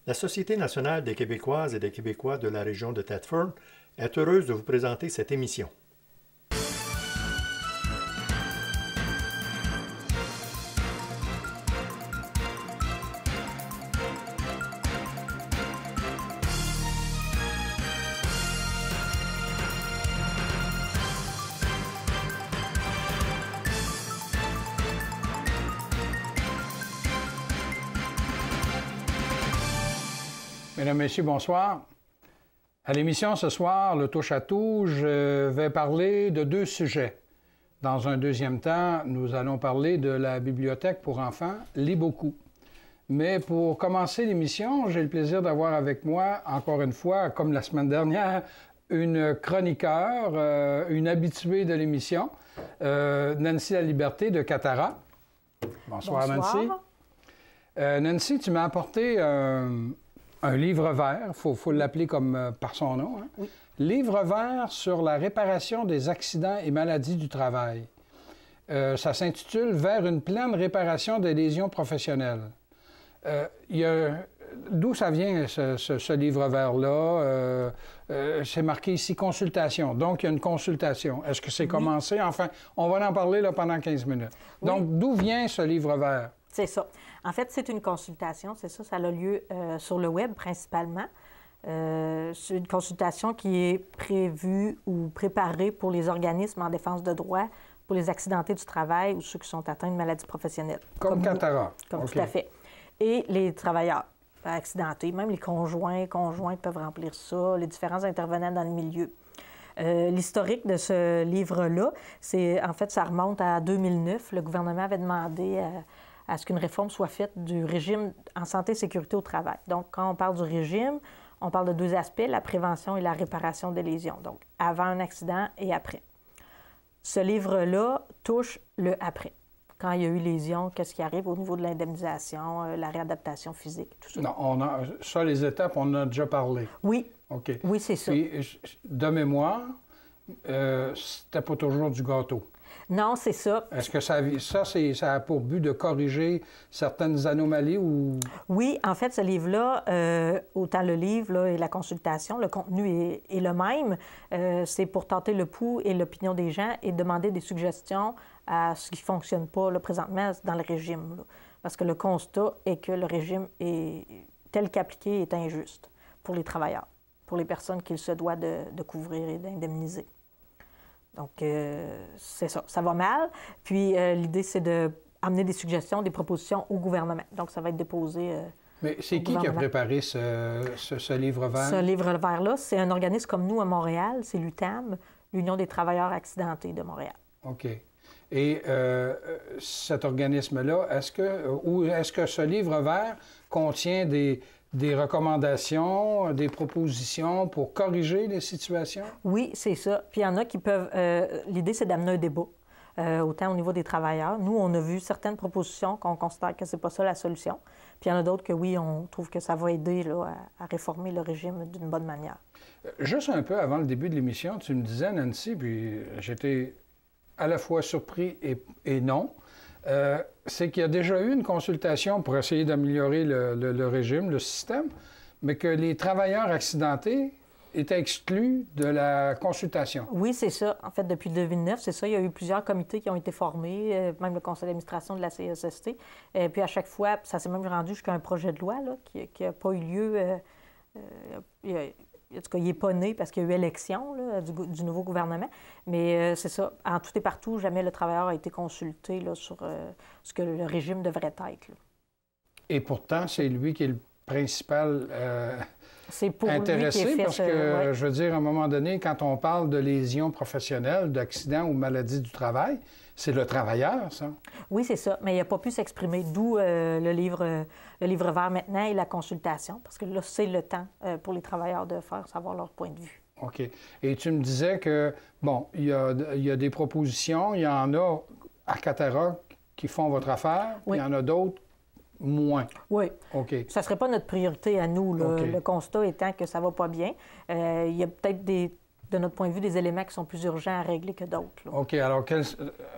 La Société nationale des Québécoises et des Québécois de la région de Thetford est heureuse de vous présenter cette émission. Mesdames, Messieurs, bonsoir. À l'émission ce soir, le touche-à-tout, je vais parler de deux sujets. Dans un deuxième temps, nous allons parler de la bibliothèque pour enfants, Lis beaucoup. Mais pour commencer l'émission, j'ai le plaisir d'avoir avec moi, encore une fois, comme la semaine dernière, une chroniqueur, une habituée de l'émission, Nancy Laliberté de Catara. Bonsoir, Nancy. Nancy, tu m'as apporté un livre vert, il faut l'appeler comme par son nom. Hein? Oui. Livre vert sur la réparation des accidents et maladies du travail. Ça s'intitule « Vers une pleine réparation des lésions professionnelles ». D'où ça vient, ce livre vert-là? C'est marqué ici « Consultation ». Donc, il y a une consultation. Est-ce que c'est commencé? Enfin, on va en parler là, pendant 15 minutes. Oui. Donc, d'où vient ce livre vert? C'est ça. En fait, c'est une consultation, c'est ça, ça a lieu sur le web principalement. C'est une consultation qui est prévue ou préparée pour les organismes en défense de droit, pour les accidentés du travail ou ceux qui sont atteints de maladies professionnelles. Comme Catara. Comme tout à fait. Et les travailleurs accidentés, même les conjoints peuvent remplir ça, les différents intervenants dans le milieu. L'historique de ce livre-là, en fait, ça remonte à 2009. Le gouvernement avait demandé à ce qu'une réforme soit faite du régime en santé et sécurité au travail. Donc, quand on parle du régime, on parle de deux aspects, la prévention et la réparation des lésions. Donc, avant un accident et après. Ce livre-là touche le après. Quand il y a eu lésion, qu'est-ce qui arrive au niveau de l'indemnisation, la réadaptation physique, tout ça. Non, ça, les étapes, on en a déjà parlé. Oui. OK. Oui, c'est ça. Puis, de mémoire, c'était pas toujours du gâteau. Non, c'est ça. Est-ce que ça a pour but de corriger certaines anomalies ou... Oui, en fait, ce livre-là, autant le livre là, et la consultation, le contenu est le même. C'est pour tenter le pouls et l'opinion des gens et demander des suggestions à ce qui ne fonctionne pas là, présentement dans le régime. Là. Parce que le constat est que le régime tel qu'appliqué est injuste pour les travailleurs, pour les personnes qu'il se doit de couvrir et d'indemniser. Donc, c'est ça. Ça va mal. Puis, l'idée, c'est d'amener des suggestions, des propositions au gouvernement. Donc, ça va être déposé Mais c'est qui a préparé ce livre vert? Ce livre vert-là, c'est un organisme comme nous à Montréal. C'est l'UTAM, l'Union des travailleurs accidentés de Montréal. OK. Et cet organisme-là, est-ce que ce livre vert contient des recommandations, des propositions pour corriger les situations? Oui, c'est ça. Puis il y en a qui peuvent... l'idée, c'est d'amener un débat, autant au niveau des travailleurs. Nous, on a vu certaines propositions qu'on considère que c'est pas ça la solution. Puis il y en a d'autres que oui, on trouve que ça va aider là, à réformer le régime d'une bonne manière. Juste un peu avant le début de l'émission, tu me disais, Nancy, puis j'étais à la fois surpris et non, c'est qu'il y a déjà eu une consultation pour essayer d'améliorer le régime, le système, mais que les travailleurs accidentés étaient exclus de la consultation. Oui, c'est ça. En fait, depuis 2009, c'est ça. Il y a eu plusieurs comités qui ont été formés, même le conseil d'administration de la CSST. Et puis à chaque fois, ça s'est même rendu jusqu'à un projet de loi là, qui n'a pas eu lieu. En tout cas, il n'est pas né parce qu'il y a eu élection là, du nouveau gouvernement. Mais c'est ça. En tout et partout, jamais le travailleur a été consulté là, sur ce que le régime devrait être. Là. Et pourtant, c'est lui qui est le principal c'est pour intéressé lui qui est fait parce que, je veux dire, à un moment donné, quand on parle de lésions professionnelles, d'accidents ou maladies du travail, c'est le travailleur, ça. Oui, c'est ça. Mais il n'a pas pu s'exprimer, d'où le livre vert maintenant et la consultation, parce que là, c'est le temps pour les travailleurs de faire savoir leur point de vue. OK. Et tu me disais que, bon, il y a des propositions, il y en a à Catara qui font votre affaire, oui. Il y en a d'autres moins. Oui. OK. Ça ne serait pas notre priorité à nous, là. Okay. Le constat étant que ça ne va pas bien. Il y a peut-être des de notre point de vue, des éléments qui sont plus urgents à régler que d'autres. Là. OK. Alors,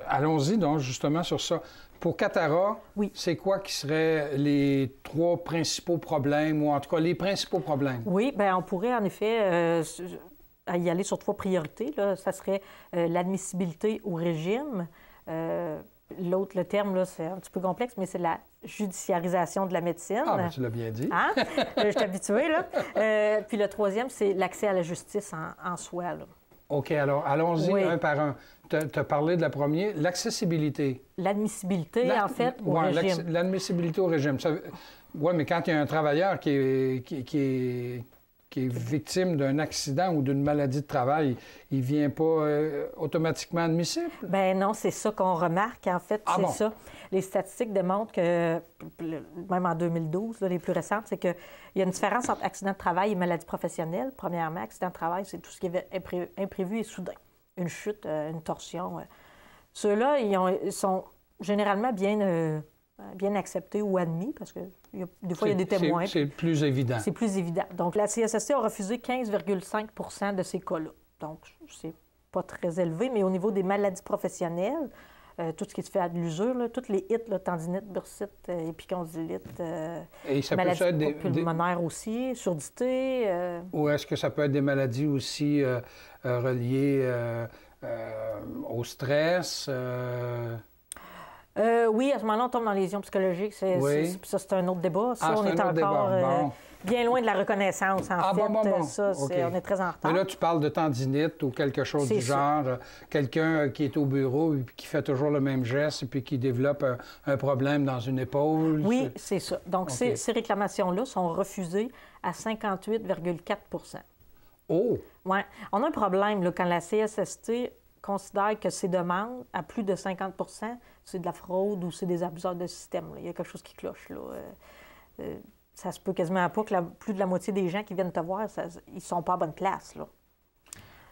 allons-y donc justement sur ça. Pour Catara, oui. c'est quoi qui seraient les 3 principaux problèmes, ou en tout cas les principaux problèmes? Oui, bien, on pourrait en effet y aller sur 3 priorités. Là. Ça serait l'admissibilité au régime. L'autre, le terme, là, c'est un petit peu complexe, mais c'est la judiciarisation de la médecine. Ah, bien, tu l'as bien dit. Hein? Je suis habituée, là. Puis le 3e, c'est l'accès à la justice en soi, là. OK, alors allons-y oui. un par un. Tu as parlé de la première, l'accessibilité. L'admissibilité, en fait, au régime. L'admissibilité au régime. Oui, mais quand il y a un travailleur qui est victime d'un accident ou d'une maladie de travail, il ne vient pas automatiquement admissible? Bien non, c'est ça qu'on remarque, en fait, c'est ça. Les statistiques démontrent que, même en 2012, là, les plus récentes, c'est qu'il y a une différence entre accident de travail et maladie professionnelle. Premièrement, accident de travail, c'est tout ce qui est imprévu et soudain. Une chute, une torsion. Ceux-là, ils sont généralement bien acceptés ou admis, parce que des fois, il y a des témoins. C'est plus évident. C'est plus évident. Donc, la CSST a refusé 15,5 de ces cas-là. Donc, c'est pas très élevé, mais au niveau des maladies professionnelles, tout ce qui se fait à de l'usure, toutes les hits, là, tendinite, bursite, épicondylite, maladies pulmonaires aussi, surdité. Ou est-ce que ça peut être des maladies aussi reliées au stress? Oui, à ce moment-là, on tombe dans les lésions psychologiques. Ça, c'est un autre débat. Ça, on est encore bien loin de la reconnaissance, en fait. Ça, okay. On est très en retard. Mais là, tu parles de tendinite ou quelque chose du genre. Quelqu'un qui est au bureau et qui fait toujours le même geste et puis qui développe un problème dans une épaule. Oui, c'est ça. Donc, ces réclamations-là sont refusées à 58,4 Oh! Oui. On a un problème là, quand la CSST considère que ces demandes, à plus de 50 c'est de la fraude ou c'est des abuseurs de système. Là. Il y a quelque chose qui cloche. Là. Ça se peut quasiment pas que plus de la moitié des gens qui viennent te voir, ils ne sont pas à bonne place. Là.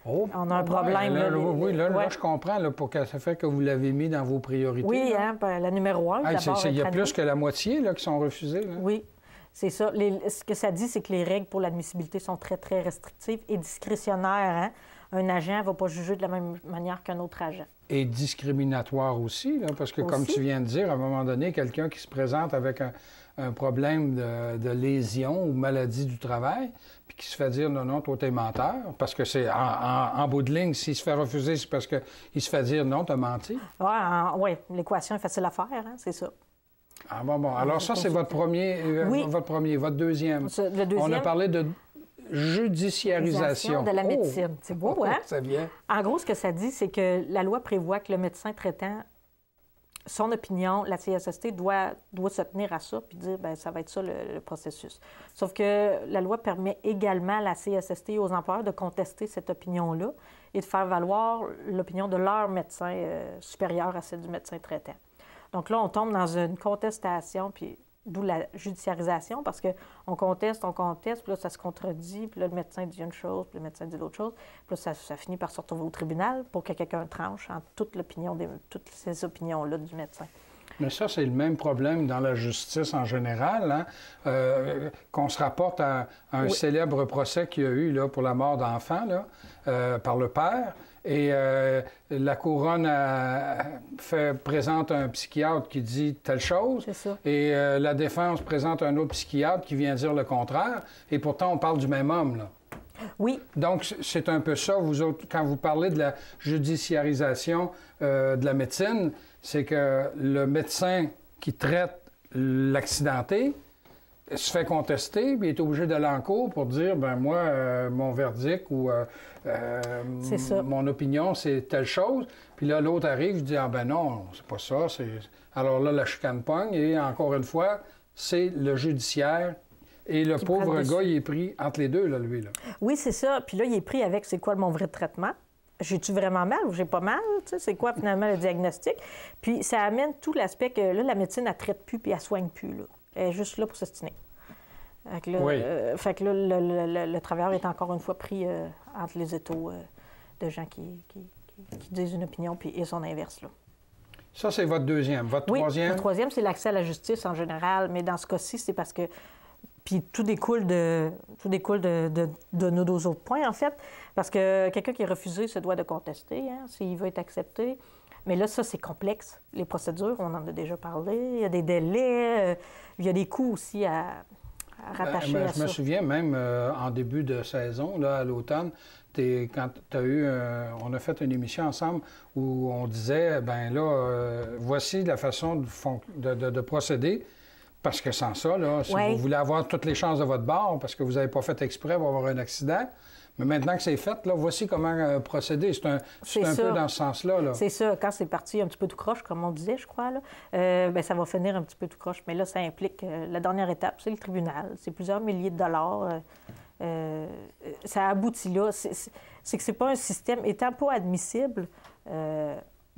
Oh, on a un problème. Là, je comprends là, pour que ça fait que vous l'avez mis dans vos priorités. Oui, hein, la numéro 1, d'abord. Il y a plus que la moitié là, qui sont refusées. Là. Oui, c'est ça. Ce que ça dit, c'est que les règles pour l'admissibilité sont très, très restrictives et discrétionnaires. Hein? Un agent ne va pas juger de la même manière qu'un autre agent. Et discriminatoire aussi, là, parce que comme tu viens de dire, à un moment donné, quelqu'un qui se présente avec un problème de lésion ou maladie du travail, puis qui se fait dire « Non, non, toi, t'es menteur », parce que c'est en bout de ligne, s'il se fait refuser, c'est parce qu'il se fait dire « Non, t'as menti ». Oui, l'équation est facile à faire, hein, c'est ça. Ah bon. Alors ça, c'est votre premier, votre deuxième. Le deuxième. On a parlé de judiciarisation de la médecine. C'est beau, hein? C'est bien. En gros, ce que ça dit, c'est que la loi prévoit que le médecin traitant, son opinion, la CSST doit se tenir à ça puis dire, bien, ça va être ça le processus. Sauf que la loi permet également à la CSST et aux employeurs de contester cette opinion-là et de faire valoir l'opinion de leur médecin supérieur à celle du médecin traitant. Donc là, on tombe dans une contestation, puis d'où la judiciarisation, parce qu'on conteste, puis là, ça se contredit, puis là, le médecin dit une chose, puis le médecin dit l'autre chose, puis là, ça finit par se retrouver au tribunal pour que quelqu'un tranche en toutes ces opinions-là du médecin. Mais ça, c'est le même problème dans la justice en général, hein? Qu'on se rapporte à un célèbre procès qu'il y a eu là, pour la mort d'enfants par le père. Et la couronne présente un psychiatre qui dit telle chose. C'est ça. Et la défense présente un autre psychiatre qui vient dire le contraire. Et pourtant, on parle du même homme, là. Oui. Donc, c'est un peu ça, vous autres, quand vous parlez de la judiciarisation de la médecine, c'est que le médecin qui traite l'accidenté se fait contester, puis il est obligé d'aller en cours pour dire, ben moi, mon verdict ou mon opinion, c'est telle chose. Puis là, l'autre arrive, il dit, ah ben non, c'est pas ça. Alors là, la chicane pogne, et encore une fois, c'est le judiciaire. Et le pauvre gars, il est pris entre les deux, là, lui. Là. Oui, c'est ça. Puis là, il est pris avec, c'est quoi mon vrai traitement? J'ai-tu vraiment mal ou j'ai pas mal? Tu sais, c'est quoi finalement le diagnostic? Puis ça amène tout l'aspect que là, la médecine, elle traite plus puis elle soigne plus. Là. Elle est juste là pour s'ostiner. Fait que là, le travailleur est encore une fois pris entre les étaux de gens qui disent une opinion et son inverse. Là. Ça, c'est votre deuxième. Votre troisième? Le troisième, c'est l'accès à la justice en général. Mais dans ce cas-ci, c'est parce que Puis tout découle de nos deux autres points, en fait, parce que quelqu'un qui est refusé se doit de contester, hein, s'il veut être accepté. Mais là, ça, c'est complexe. Les procédures, on en a déjà parlé. Il y a des délais, il y a des coûts aussi à rattacher à ça. Je me souviens même en début de saison, là, à l'automne, quand tu as eu, on a fait une émission ensemble où on disait, ben là, voici la façon de procéder. Parce que sans ça, là, si vous voulez avoir toutes les chances de votre bord, parce que vous n'avez pas fait exprès pour avoir un accident, mais maintenant que c'est fait, là, voici comment procéder. C'est un peu dans ce sens-là. Là. C'est ça. Quand c'est parti un petit peu tout croche, comme on disait, je crois, là, bien, ça va finir un petit peu tout croche. Mais là, ça implique la dernière étape, c'est le tribunal. C'est plusieurs milliers de dollars. Ça aboutit là. C'est que c'est pas un système, étant pas admissible...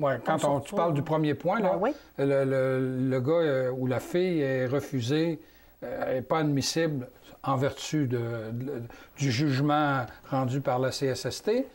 Oui, quand tu parles du premier point, là, le gars ou la fille est refusé, n'est pas admissible en vertu du jugement rendu par la CSST,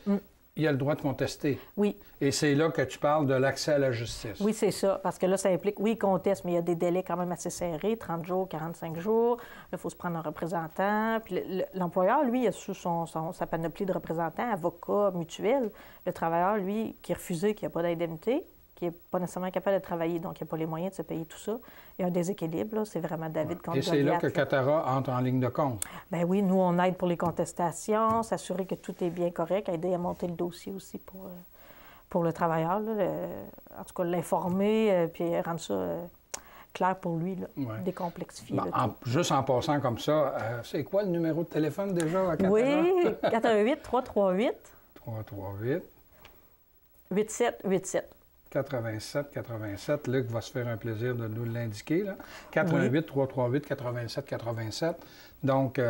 il a le droit de contester. Oui. Et c'est là que tu parles de l'accès à la justice. Oui, c'est ça, parce que là, ça implique, oui, il conteste, mais il y a des délais quand même assez serrés, 30 jours, 45 jours. Là, il faut se prendre un représentant. Puis l'employeur, lui, il a sous sa panoplie de représentants, avocats, mutuels. Le travailleur, lui, qui est refusé, qui n'a pas d'indemnité, qui n'est pas nécessairement capable de travailler, donc il n'a pas les moyens de se payer tout ça. Il y a un déséquilibre, là. C'est vraiment David contre Goliath. Et c'est là que Catara entre en ligne de compte. Bien oui, nous, on aide pour les contestations, s'assurer que tout est bien correct, aider à monter le dossier aussi pour le travailleur, là, en tout cas l'informer, puis rendre ça clair pour lui, là, décomplexifier. Juste en passant comme ça, c'est quoi le numéro de téléphone déjà à Catara? Oui, 418-338. 338. 8787. 87. Luc va se faire un plaisir de nous l'indiquer. 418-338-8787. Donc,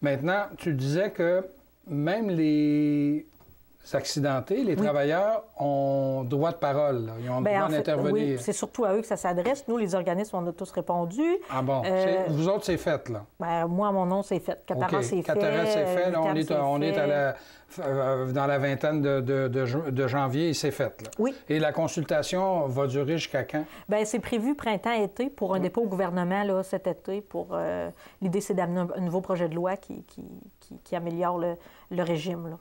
maintenant, tu disais que même les accidentés, les travailleurs ont droit de parole. Là. Ils ont droit d'intervenir. Oui, c'est surtout à eux que ça s'adresse. Nous, les organismes, on a tous répondu. Ah bon? Vous autres, c'est fait, là? Bien, moi, mon nom, c'est fait. Catara, c'est fait. Catara, c'est fait. Là, on est dans la vingtaine de janvier et c'est fait. Là. Oui. Et la consultation va durer jusqu'à quand? Bien, c'est prévu printemps-été pour un dépôt au gouvernement là, cet été. L'idée, c'est d'amener un nouveau projet de loi qui améliore le régime, là.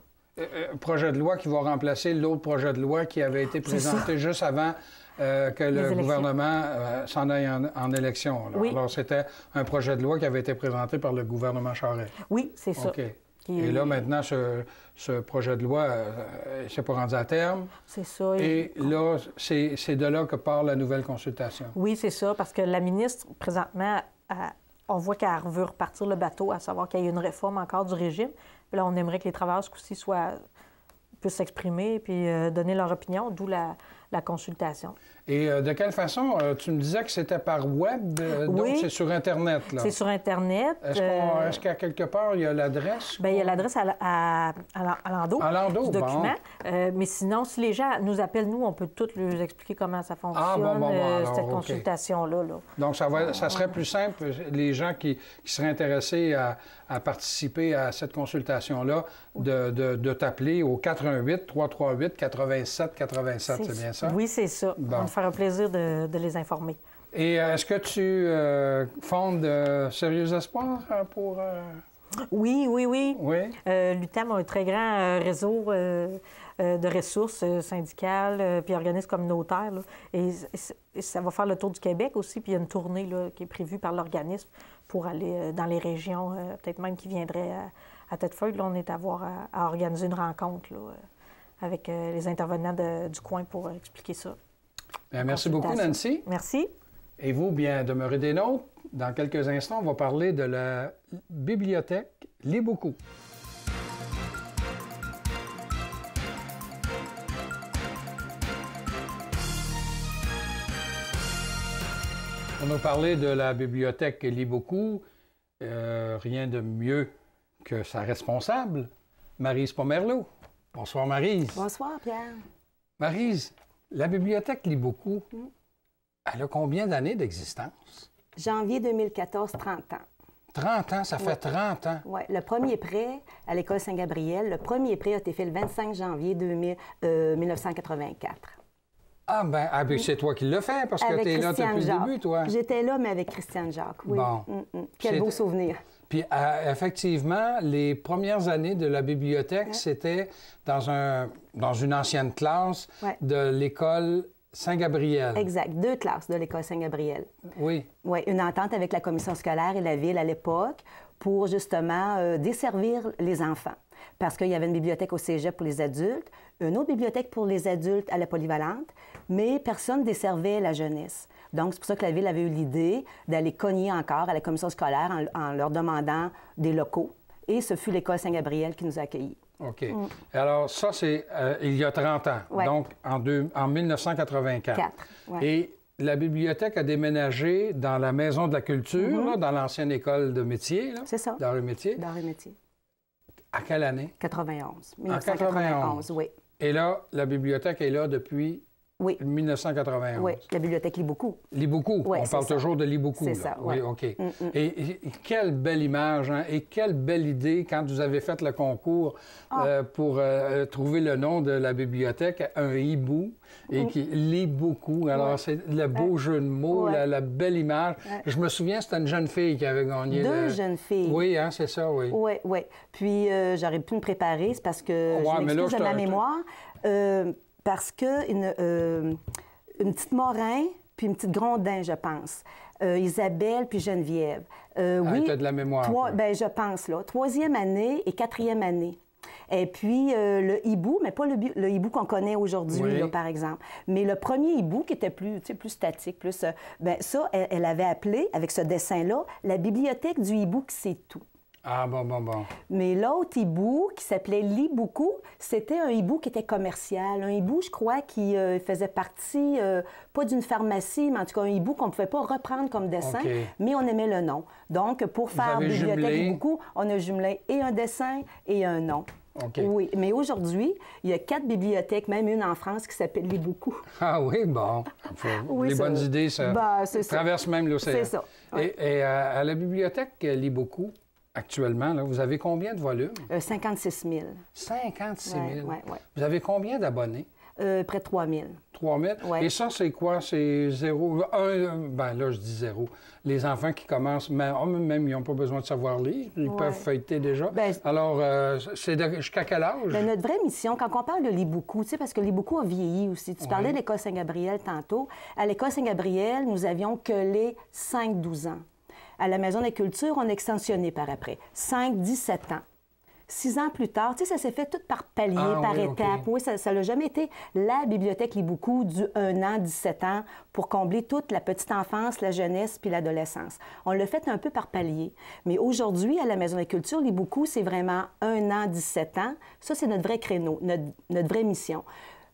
Projet de loi qui va remplacer l'autre projet de loi qui avait été présenté juste avant que le gouvernement s'en aille en élection. Oui. Alors, c'était un projet de loi qui avait été présenté par le gouvernement Charest. Oui, c'est ça. OK. Et là, maintenant, ce projet de loi ne s'est pas rendu à terme. C'est ça. Et là, c'est de là que part la nouvelle consultation. Oui, c'est ça, parce que la ministre, présentement, on voit qu'elle veut repartir le bateau, à savoir qu'il y ait une réforme encore du régime. Puis là, on aimerait que les travailleurs, ce coup-ci, puissent s'exprimer puis donner leur opinion, d'où la consultation. Et de quelle façon? Tu me disais que c'était par web, donc c'est sur Internet, là. C'est sur Internet. Est-ce qu'à quelque part, il y a l'adresse? Bien, il y a l'adresse à l'endos du document. Bon. Mais sinon, si les gens nous appellent, nous, on peut tout leur expliquer comment ça fonctionne, alors, cette consultation-là. Là. Donc, ça serait plus simple, les gens qui seraient intéressés à participer à cette consultation-là, de t'appeler au 418-338-8787, c'est bien ça? Oui, c'est ça. Bon. On va faire un plaisir de les informer. Et est-ce que tu fondes Sérieux Espoir pour... Oui. Oui? L'UTAM a un très grand réseau de ressources syndicales puis organismes communautaires. Là. Et ça va faire le tour du Québec aussi. Puis il y a une tournée là, qui est prévue par l'organisme pour aller dans les régions, peut-être même qui viendrait à Thetford. Là, on est à organiser une rencontre là, avec les intervenants du coin pour expliquer ça. Bien, merci beaucoup, Nancy. Merci. Et vous, bien, demeurez des nôtres. Dans quelques instants, on va parler de la bibliothèque Lis beaucoup. On a parlé de la bibliothèque Lis beaucoup. Rien de mieux que sa responsable, Maryse Pomerleau. Bonsoir, Maryse. Bonsoir, Pierre. Maryse, la bibliothèque Lis beaucoup, elle a combien d'années d'existence? Janvier 2014, 30 ans. 30 ans, ça fait 30 ans. Oui, le premier prêt à l'École Saint-Gabriel, le premier prêt a été fait le 25 janvier 1984. Ah, bien, c'est toi qui l'as fait, parce que tu es là depuis le début, toi. J'étais là, mais avec Christiane Jacques, oui. Bon. Quel beau souvenir. Puis, effectivement, les premières années de la bibliothèque, c'était dans une ancienne classe de l'école Saint-Gabriel. Exact. 2 classes de l'école Saint-Gabriel. Oui. Oui, une entente avec la commission scolaire et la ville à l'époque pour justement desservir les enfants. Parce qu'il y avait une bibliothèque au cégep pour les adultes, une autre bibliothèque pour les adultes à la polyvalente, mais personne ne desservait la jeunesse. Donc, c'est pour ça que la ville avait eu l'idée d'aller cogner encore à la commission scolaire en leur demandant des locaux. Et ce fut l'école Saint-Gabriel qui nous a accueillis. OK. Alors, ça, c'est il y a 30 ans, donc en 1984. Et la bibliothèque a déménagé dans la Maison de la Culture, là, dans l'ancienne école de métier. C'est ça. D'art et métier. D'art et métier. À quelle année? 91. 1991. Oui. Et là, la bibliothèque est là depuis 1991. Oui, la bibliothèque lit beaucoup. Lit beaucoup. Oui, on parle toujours de lit beaucoup. C'est ça, oui. OK. Et quelle belle image, hein? Et quelle belle idée quand vous avez fait le concours pour trouver le nom de la bibliothèque, un hibou, et qui lit beaucoup. Alors, c'est le beau jeu de mots, la belle image. Je me souviens, c'était une jeune fille qui avait gagné. 2 jeunes filles. Oui, hein, c'est ça, oui. Oui, oui. Puis, j'aurais pu me préparer, c'est parce que je m'excuse de ma mémoire. Parce que une petite Morin puis une petite Grondin, je pense. Isabelle puis Geneviève. Oui, tu as de la mémoire. Bien, je pense, là. 3e année et 4e année. Et puis, le hibou, mais pas le hibou qu'on connaît aujourd'hui, là, par exemple. Mais le premier hibou, qui était plus statique, plus... bien, ça, elle avait appelé, avec ce dessin-là, la bibliothèque du hibou qui sait tout. Ah, bon. Mais l'autre hibou, qui s'appelait Liboukou, c'était un hibou qui était commercial. Un hibou, je crois, qui faisait partie, pas d'une pharmacie, mais en tout cas un hibou qu'on ne pouvait pas reprendre comme dessin, mais on aimait le nom. Donc, pour faire bibliothèque Liboukou, on a jumelé et un dessin et un nom. Oui, mais aujourd'hui, il y a 4 bibliothèques, même une en France qui s'appelle Liboukou. Ah oui, bon. Les bonnes idées, ça traverse même l'océan. C'est ça. Et à la bibliothèque Liboukou, actuellement, là, vous avez combien de volumes? 56 000. 56 000? Oui. Vous avez combien d'abonnés? Près de 3 000. 3 000? Et ça, c'est quoi? C'est 0? Ben là, je dis 0. Les enfants qui commencent, même ils n'ont pas besoin de savoir lire. Ils peuvent feuilleter déjà. Alors, c'est jusqu'à quel âge? Bien, notre vraie mission, quand on parle de Liboukou, tu sais, parce que Liboukou a vieilli aussi. Tu parlais de l'École Saint-Gabriel tantôt. À l'École Saint-Gabriel, nous avions que les 5-12 ans. À la Maison de la Culture, on a extensionné par après. 5-17 ans. 6 ans plus tard, tu sais, ça s'est fait tout par palier, par étapes. Oui, ça n'a jamais été la bibliothèque Liboukou du 1 an, 17 ans pour combler toute la petite enfance, la jeunesse puis l'adolescence. On l'a fait un peu par palier. Mais aujourd'hui, à la Maison de la Culture, Liboukou, c'est vraiment 1 an, 17 ans. Ça, c'est notre vrai créneau, notre vraie mission.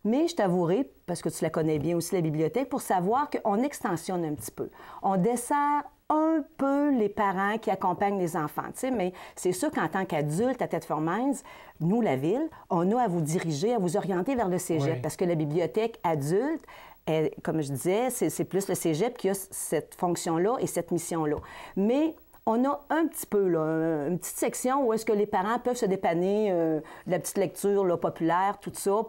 Mais je t'avouerai, parce que tu la connais bien aussi, la bibliothèque, pour savoir qu'on extensionne un petit peu. On dessert un peu les parents qui accompagnent les enfants, tu sais, mais c'est sûr qu'en tant qu'adulte à Thetford Mines, nous, la Ville, on a à vous diriger, à vous orienter vers le cégep, parce que la bibliothèque adulte, comme je disais, c'est plus le cégep qui a cette fonction-là et cette mission-là. Mais on a un petit peu, là, une petite section où est-ce que les parents peuvent se dépanner de la petite lecture là, populaire, tout ça,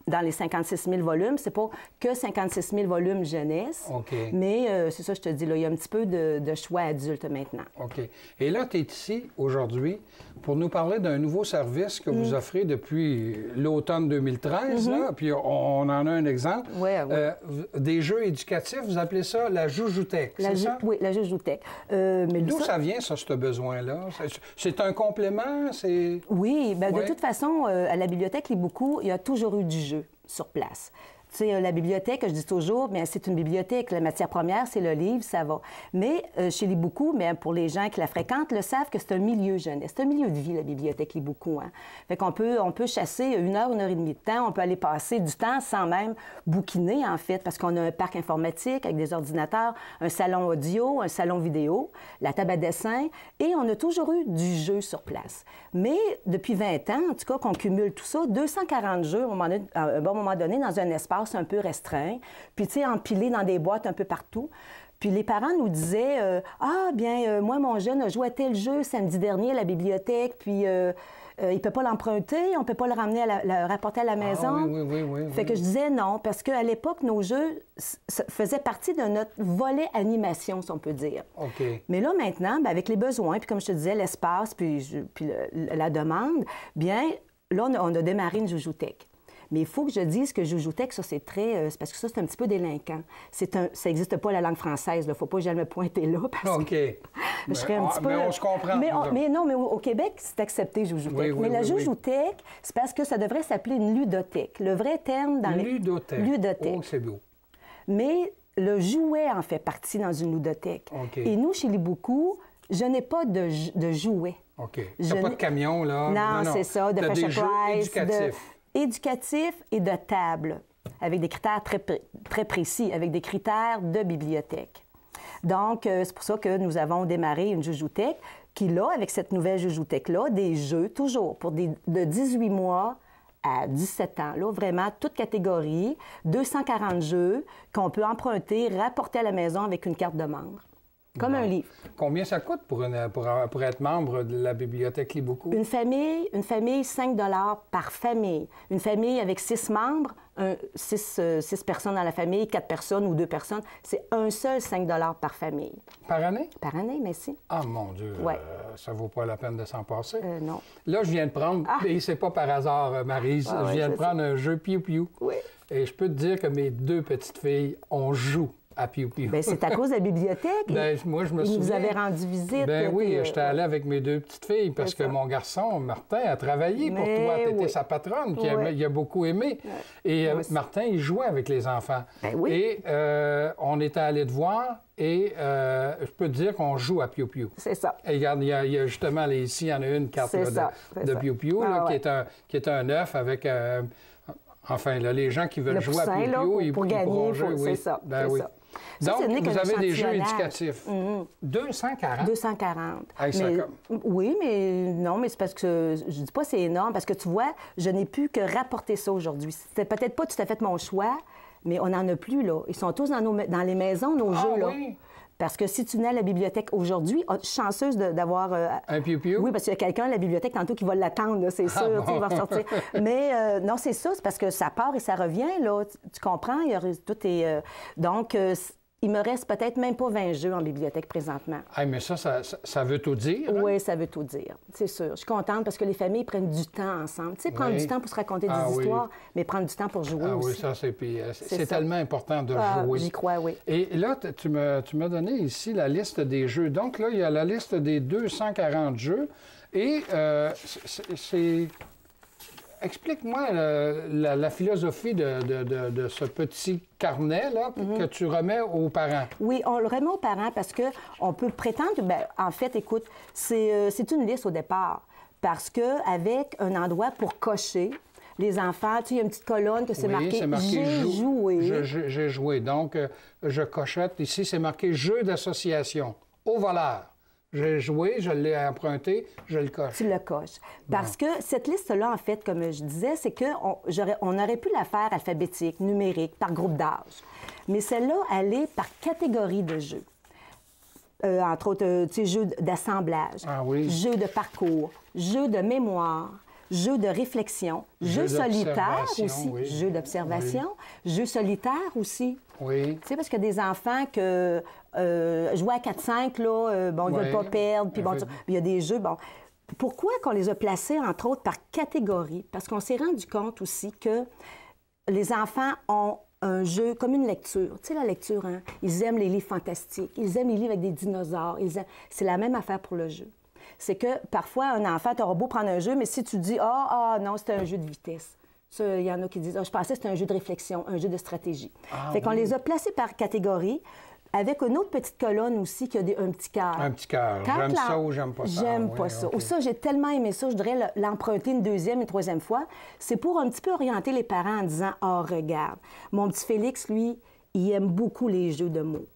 dans les 56 000 volumes. C'est pas que 56 000 volumes jeunesse, mais c'est ça, je te dis, là, il y a un petit peu de choix adulte maintenant. OK. Et là, tu es ici aujourd'hui pour nous parler d'un nouveau service que vous offrez depuis l'automne 2013, là, puis on en a un exemple. Des jeux éducatifs, vous appelez ça la Joujoutech, c'est ça? Oui, la Joujoutech. D'où ça vient, ça, ce besoin-là? C'est un complément? Oui, bien, de toute façon, à la bibliothèque Liboukou, il y a toujours eu du jeu sur place. Tu sais, la bibliothèque, je dis toujours, mais c'est une bibliothèque. La matière première, c'est le livre, ça va. Mais chez Liboukou, mais pour les gens qui la fréquentent, le savent que c'est un milieu jeunesse. C'est un milieu de vie, la bibliothèque Liboukou. Hein? Fait qu'on on peut chasser 1 heure et demie de temps. On peut aller passer du temps sans même bouquiner, en fait, parce qu'on a un parc informatique avec des ordinateurs, un salon audio, un salon vidéo, la table à dessin, et on a toujours eu du jeu sur place. Mais depuis 20 ans, en tout cas, qu'on cumule tout ça, 240 jeux à un bon moment donné dans un espace un peu restreint, puis, tu sais, empilés dans des boîtes un peu partout. Puis les parents nous disaient « Ah, bien, moi, mon jeune a joué à tel jeu samedi dernier à la bibliothèque, puis il ne peut pas l'emprunter, on ne peut pas le ramener, le rapporter à la maison. Ah, oui. Fait que je disais non, parce qu'à l'époque, nos jeux faisaient partie de notre volet animation, si on peut dire. OK. Mais là, maintenant, bien, avec les besoins, puis comme je te disais, l'espace, puis la demande, bien, là, on a démarré une joujoutèque. Mais il faut que je dise que joujoutèque, ça, c'est très... c'est parce que ça, c'est un petit peu délinquant. Ça n'existe pas la langue française. Il ne faut pas que j'aille me pointer là, parce OK. que je serais un petit peu... Mais on se comprend. Mais non, mais au Québec, c'est accepté, joujoutèque. Oui, mais la oui. joujoutèque, c'est parce que ça devrait s'appeler une ludothèque. Le vrai terme dans Ludothèque. Ludothèque. Oh, c'est beau. Mais le jouet en fait partie dans une ludothèque. OK. Et nous, chez les Beaucoup, je n'ai pas de jouet. OK. Tu n'as pas de camion, là? Non, c'est ça, de Fisher Price. Éducatif et de table, avec des critères très précis, avec des critères de bibliothèque. Donc, c'est pour ça que nous avons démarré une joujoutèque qui, là, avec cette nouvelle joujoutèque-là, des jeux, toujours, de 18 mois à 17 ans, là, vraiment, toute catégorie, 240 jeux qu'on peut emprunter, rapporter à la maison avec une carte de membre. Comme un livre. Combien ça coûte pour être membre de la bibliothèque Lis Beaucoup? Une famille, 5 $ par famille. Une famille avec 6 membres, 6 personnes dans la famille, 4 personnes ou 2 personnes, c'est un seul 5 $ par famille. Par année? Par année, merci. Ah, mon Dieu, Ouais. Ça vaut pas la peine de s'en passer. Non. Là, je viens de prendre, et c'est pas par hasard, Maryse, je viens de prendre un jeu Piou Piou. Oui. Et je peux te dire que mes 2 petites filles, on joue à Piou Piou. Bien, c'est à cause de la bibliothèque. Ben, moi, je me Ils nous souviens. avaient rendu visite. Ben oui, j'étais allé avec mes 2 petites filles parce que mon garçon, Martin, a travaillé pour toi. Tu étais sa patronne, il a beaucoup aimé. Et Martin, il jouait avec les enfants. Ben oui. Et on était allé te voir et je peux te dire qu'on joue à Piou Piou. C'est ça. Et regarde, il y a justement, là, ici, il y en a une carte là, de Piou Piou, là, qui est un œuf avec... enfin, là, les gens qui veulent jouer à Piou Piou, ils pourront jouer. Oui. C'est ça. Ben oui. Ça, donc, vous avez des jeux échantillonnage. éducatifs. 240? 240. Hey, ça Mais, comme... oui, mais non, mais c'est parce que je dis pas c'est énorme, parce que tu vois, je n'ai pu que rapporter ça aujourd'hui. C'était peut-être pas tout à fait mon choix, mais on n'en a plus, là. Ils sont tous dans les maisons, nos jeux, là. Oui? Parce que si tu venais à la bibliothèque aujourd'hui, je suis chanceuse d'avoir... un Piou-Piou? Oui, parce qu'il y a quelqu'un à la bibliothèque tantôt qui va l'attendre, là, c'est sûr, bon? Il va ressortir. Mais non, c'est ça, c'est parce que ça part et ça revient, là. Tu comprends? Tout est... donc, il me reste peut-être même pas 20 jeux en bibliothèque présentement. Hey, mais ça veut tout dire? Hein? Oui, ça veut tout dire, c'est sûr. Je suis contente parce que les familles prennent du temps ensemble. Tu sais, prendre du temps pour se raconter des histoires, mais prendre du temps pour jouer aussi. Oui, ça, c'est tellement important de jouer. J'y crois, oui. Et là, tu m'as donné ici la liste des jeux. Donc là, il y a la liste des 240 jeux. Et c'est... Explique-moi la philosophie de ce petit carnet là, que tu remets aux parents. Oui, on le remet aux parents parce qu'on peut prétendre... Bien, en fait, écoute, c'est une liste au départ parce qu'avec un endroit pour cocher, les enfants, tu sais, il y a une petite colonne que c'est marqué « J'ai joué ». J'ai joué. Donc, je cochette. Ici, c'est marqué « Jeu d'association ». Au voleur. J'ai joué, je l'ai emprunté, je le coche. Tu le coches. Parce que cette liste-là, en fait, comme je disais, c'est qu'on aurait pu la faire alphabétique, numérique, par groupe d'âge. Mais celle-là, elle est par catégorie de jeux. Entre autres, tu sais, jeux d'assemblage, jeux de parcours, jeux de mémoire, jeux de réflexion, jeux solitaires aussi, jeux d'observation, jeux solitaires aussi. Oui. Tu sais, parce qu'il y a des enfants que jouer à 4-5, là, bon, ils ne veulent pas perdre, puis bon, il y a des jeux, bon. Pourquoi qu'on les a placés, entre autres, par catégorie? Parce qu'on s'est rendu compte aussi que les enfants ont un jeu comme une lecture. Tu sais, la lecture, hein? Ils aiment les livres fantastiques, ils aiment les livres avec des dinosaures, c'est la même affaire pour le jeu. C'est que parfois, un enfant, tu auras beau prendre un jeu, mais si tu dis « Ah, non, c'est un jeu de vitesse », il y en a qui disent « Ah, je pensais que c'était un jeu de réflexion, un jeu de stratégie ». Fait qu'on les a placés par catégorie, avec une autre petite colonne aussi qui a un petit cœur. Un petit cœur. J'aime ça ou j'aime pas ça? J'aime pas ça. Ou ça, j'ai tellement aimé ça, je voudrais l'emprunter une deuxième et troisième fois. C'est pour un petit peu orienter les parents en disant « Ah, regarde, mon petit Félix, lui, il aime beaucoup les jeux de mots. »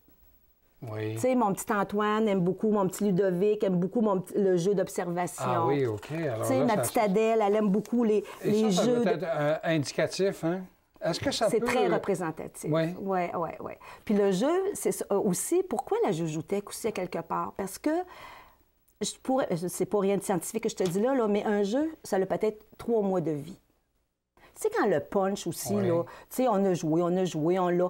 Oui. Tu sais, mon petit Antoine aime beaucoup, mon petit Ludovic aime beaucoup le jeu d'observation. Ah oui, OK. Tu sais, ma petite Adèle, elle aime beaucoup les ça jeux... peut être indicatif, hein? Est-ce que ça peut... C'est très représentatif. Oui. Oui. Puis le jeu, c'est aussi... Pourquoi la joujoutèque aussi, à quelque part? Parce que c'est pas rien de scientifique que je te dis là, mais un jeu, ça a peut-être 3 mois de vie. Tu sais, quand le punch aussi, là, tu sais, on a joué, on l'a.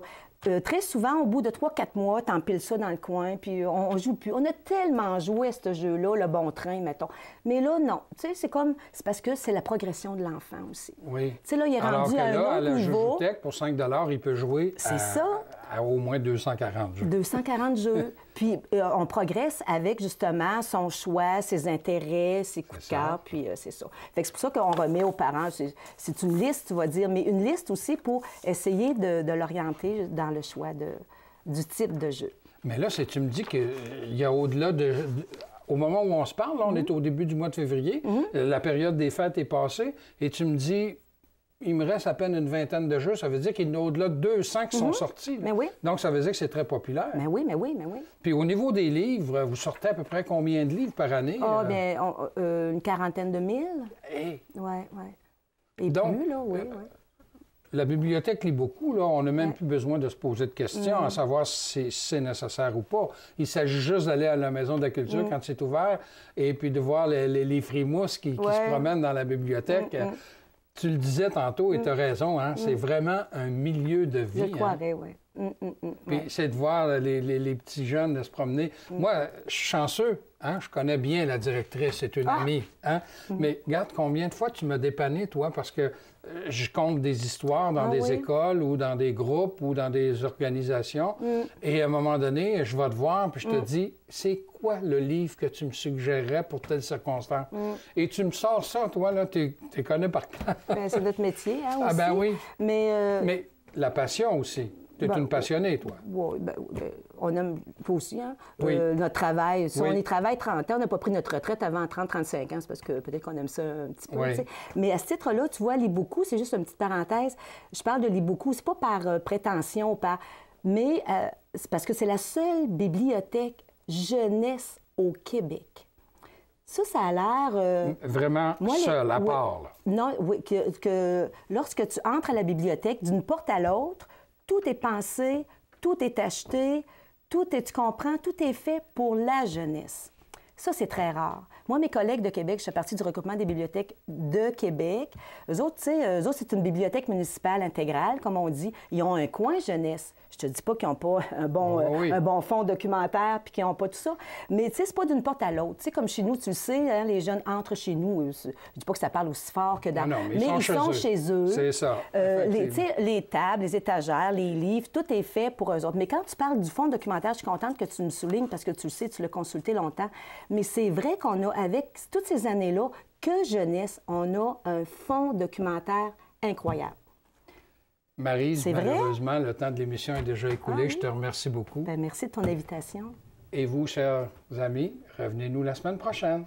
Très souvent, au bout de 3-4 mois, t'empiles ça dans le coin, puis on joue plus. On a tellement joué à ce jeu-là, le bon train, mettons. Mais là, non. Tu sais, c'est parce que c'est la progression de l'enfant aussi. Oui. Tu sais, là, il est rendu à un autre à la niveau. Jujutech, pour 5 $, il peut jouer à au moins 240 jeux. 240 jeux. Puis on progresse avec, justement, son choix, ses intérêts, ses coups de cœur, puis c'est ça. Fait que c'est pour ça qu'on remet aux parents, c'est une liste, tu vas dire, mais une liste aussi pour essayer de l'orienter dans le choix du type de jeu. Mais là, tu me dis qu'il y a au-delà au moment où on se parle, là, on est au début du mois de février, la période des fêtes est passée, et tu me dis, il me reste à peine une vingtaine de jeux, ça veut dire qu'il y en a au-delà de 200 qui sont sortis. Mais oui. Donc, ça veut dire que c'est très populaire. Mais oui. Puis au niveau des livres, vous sortez à peu près combien de livres par année? Ah, bien, une quarantaine de mille. Hey. Oui. Et donc, plus, là, oui. La bibliothèque lit beaucoup, là. On n'a même plus besoin de se poser de questions à savoir si c'est nécessaire ou pas. Il s'agit juste d'aller à la Maison de la Culture quand c'est ouvert et puis de voir les frimousses qui se promènent dans la bibliothèque. Tu le disais tantôt et tu as raison, hein? C'est vraiment un milieu de vie. Je croirais, oui. Puis c'est de voir les petits jeunes de se promener. Moi, je suis chanceux, hein? Je connais bien la directrice, c'est une amie. Hein? Mais regarde combien de fois tu m'as dépanné, toi, parce que je compte des histoires dans des écoles ou dans des groupes ou dans des organisations. Et à un moment donné, je vais te voir puis je te dis, c'est quoi le livre que tu me suggérerais pour telle circonstance? Et tu me sors ça, toi, là, tu connais par cœur. C'est notre métier, hein, aussi. Ah ben oui. Mais la passion aussi. Tu es une passionnée, toi. Oui, on aime aussi, hein? Notre travail. Si on y travaille 30 ans, on n'a pas pris notre retraite avant 30-35 ans, c'est parce que peut-être qu'on aime ça un petit peu. Mais à ce titre-là, tu vois, Liboku, c'est juste une petite parenthèse. Je parle de Liboku, c'est pas par prétention, mais c'est parce que c'est la seule bibliothèque jeunesse au Québec. Ça a l'air... Vraiment seul, à part. Là. Non, oui, que lorsque tu entres à la bibliothèque, d'une porte à l'autre, tout est pensé, tout est acheté, tu comprends, tout est fait pour la jeunesse. Ça, c'est très rare. Moi, mes collègues de Québec, je fais partie du regroupement des bibliothèques de Québec. Eux autres, c'est une bibliothèque municipale intégrale, comme on dit. Ils ont un coin jeunesse. Je te dis pas qu'ils n'ont pas un bon fonds documentaire puis qu'ils n'ont pas tout ça. Mais tu sais, c'est pas d'une porte à l'autre. Tu sais, comme chez nous, tu le sais, hein, les jeunes entrent chez nous. Je dis pas que ça parle aussi fort que dans... Non, mais ils sont chez eux. C'est ça. Les tables, les étagères, les livres, tout est fait pour eux autres. Mais quand tu parles du fonds documentaire, je suis contente que tu me soulignes parce que tu le sais, tu l'as consulté longtemps. Mais c'est vrai qu'on a, avec toutes ces années-là, que jeunesse, on a un fonds documentaire incroyable. Maryse, malheureusement, le temps de l'émission est déjà écoulé. Je te remercie beaucoup. Merci de ton invitation. Et vous, chers amis, revenez-nous la semaine prochaine.